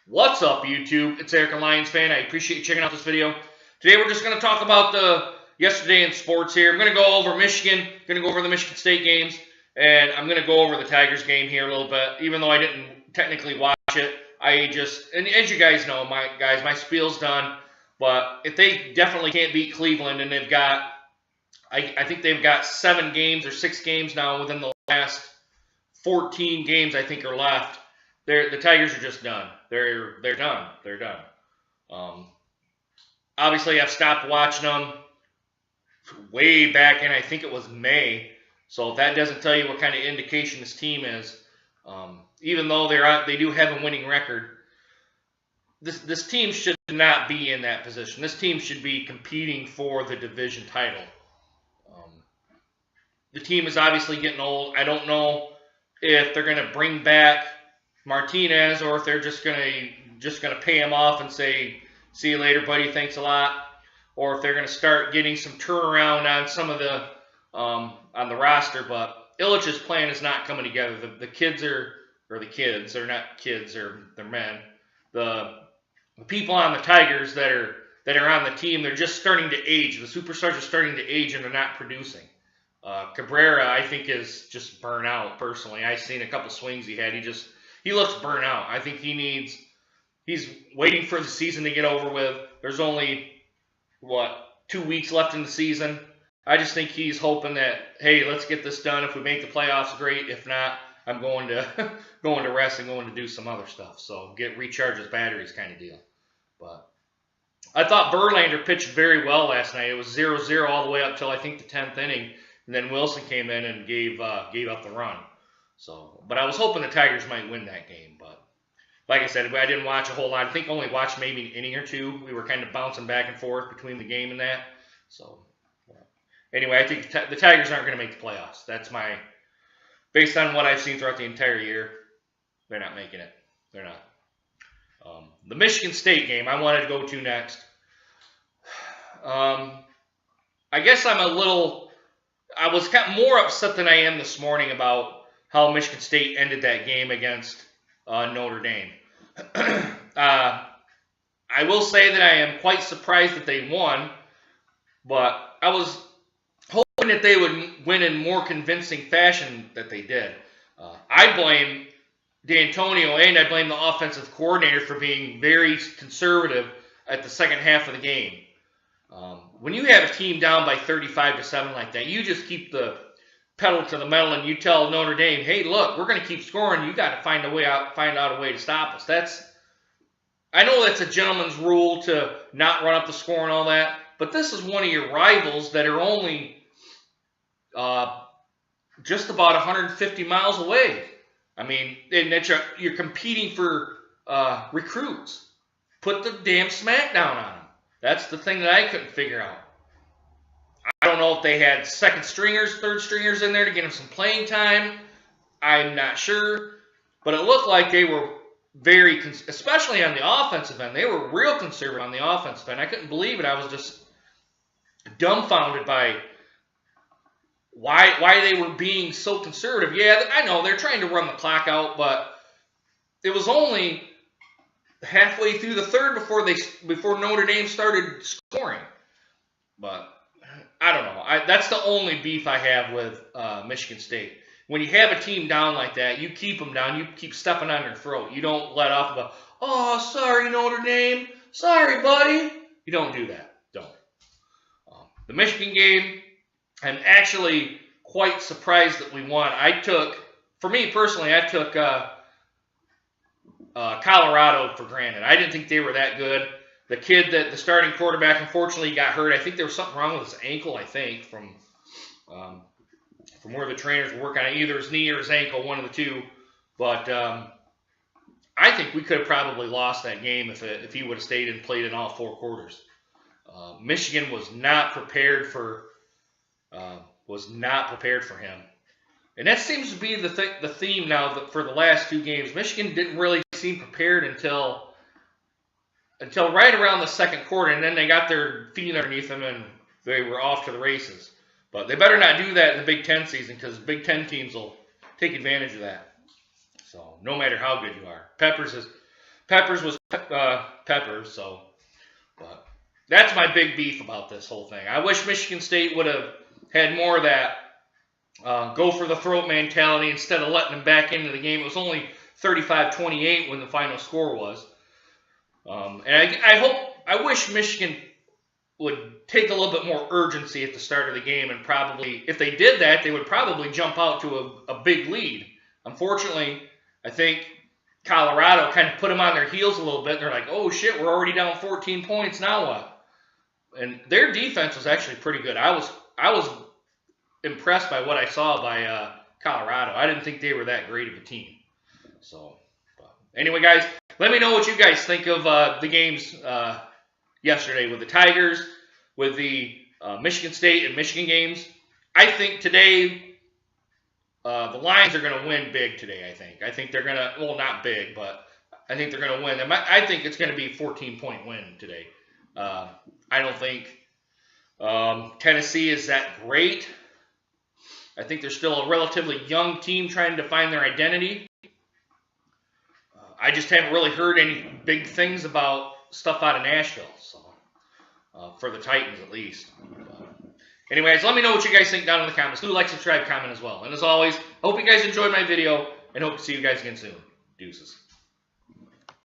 What's up, YouTube? It's Eric, a Lions fan. I appreciate you checking out this video. Today we're just going to talk about the yesterday in sports here. I'm going to go over Michigan, going to go over the Michigan State games, and I'm going to go over the Tigers game here a little bit. Even though I didn't technically watch it, and as you guys know, my spiel's done. But if they definitely can't beat Cleveland, and they've got, I think they've got 7 games or 6 games now within the last 14 games I think are left. The Tigers are just done. They're done. They're done. Um, Obviously, I've stopped watching them way back in, I think it was May. So if that doesn't tell you what kind of indication this team is, even though they do have a winning record, this team should not be in that position. This team should be competing for the division title. The team is obviously getting old. I don't know if they're going to bring back Martinez, or if they're just gonna pay him off and say, "See you later, buddy. Thanks a lot," or if they're gonna start getting some turnaround on some of the on the roster. But Illich's plan is not coming together. The kids, they're not kids, they're men. The people on the Tigers that are on the team, they're just starting to age. The superstars are starting to age, and they're not producing. Cabrera, I think, is just burnt out. Personally, I've seen a couple swings he had. He looks burnt out. I think he's waiting for the season to get over with. There's only, 2 weeks left in the season. I just think he's hoping that, hey, let's get this done. If we make the playoffs, great. If not, I'm going to going to rest and going to do some other stuff. So recharge his batteries kind of deal. But I thought Verlander pitched very well last night. It was 0-0 all the way up till I think the 10th inning. And then Wilson came in and gave up the run. So, but I was hoping the Tigers might win that game. But like I said, I didn't watch a whole lot. I think I only watched maybe an inning or two. We were kind of bouncing back and forth between the game and that. So, anyway, I think the Tigers aren't going to make the playoffs. Based on what I've seen throughout the entire year, they're not making it. They're not. The Michigan State game I wanted to go to next. I guess I was kind of more upset than I am this morning about how Michigan State ended that game against Notre Dame. I will say that I am quite surprised that they won, but I was hoping that they would win in more convincing fashion that they did. I blame D'Antonio and I blame the offensive coordinator for being very conservative at the second half of the game. When you have a team down by 35-7 like that, you just keep the pedal to the metal and you tell Notre Dame, "Hey, look, we're going to keep scoring. You got to find out a way to stop us." I know that's a gentleman's rule to not run up the score and all that, but this is one of your rivals that are only just about 150 miles away. I mean, and that you're competing for recruits. Put the damn smack down on them. That's the thing that I couldn't figure out. I don't know if they had second stringers, third stringers in there to get them some playing time. I'm not sure. But it looked like they were very, especially on the offensive end, they were real conservative on the offensive end. I couldn't believe it. I was just dumbfounded by why they were being so conservative. Yeah, I know they're trying to run the clock out, but it was only halfway through the third before Notre Dame started scoring. But I don't know. That's the only beef I have with Michigan State. When you have a team down like that, you keep them down. You keep stepping on their throat. You don't let off of a, "Oh, sorry, Notre Dame. Sorry, buddy." You don't do that. Don't. The Michigan game, I'm actually quite surprised that we won. For me personally, I took Colorado for granted. I didn't think they were that good. The starting quarterback, unfortunately got hurt. I think there was something wrong with his ankle, I think, from where the trainers were working on it. Either his knee or his ankle, one of the two. But I think we could have probably lost that game if he would have stayed and played in all 4 quarters. Michigan was not prepared for him. And that seems to be the theme now for the last 2 games. Michigan didn't really seem prepared until right around the second quarter, and then they got their feet underneath them and they were off to the races. But they better not do that in the Big Ten season, because Big Ten teams will take advantage of that. So no matter how good you are, Peppers was Peppers, so. But that's my big beef about this whole thing. I wish Michigan State would have had more of that go for the throat mentality instead of letting them back into the game. It was only 35-28 when the final score was. And I wish Michigan would take a little bit more urgency at the start of the game, and probably, if they did that, they would probably jump out to a big lead. Unfortunately, I think Colorado kind of put them on their heels a little bit. They're like, oh shit, we're already down 14 points, now what? And their defense was actually pretty good. I was impressed by what I saw by Colorado. I didn't think they were that great of a team. So, anyway, guys, let me know what you guys think of the games yesterday with the Tigers, with the Michigan State and Michigan games. I think today the Lions are going to win big today, I think they're going to, well, not big, but I think they're going to win. I think it's going to be a 14-point win today. I don't think Tennessee is that great. I think they're still a relatively young team trying to find their identity. I just haven't really heard any big things about stuff out of Nashville, so for the Titans at least. Anyways, let me know what you guys think down in the comments. Do like, subscribe, comment as well. And as always, hope you guys enjoyed my video, and hope to see you guys again soon. Deuces.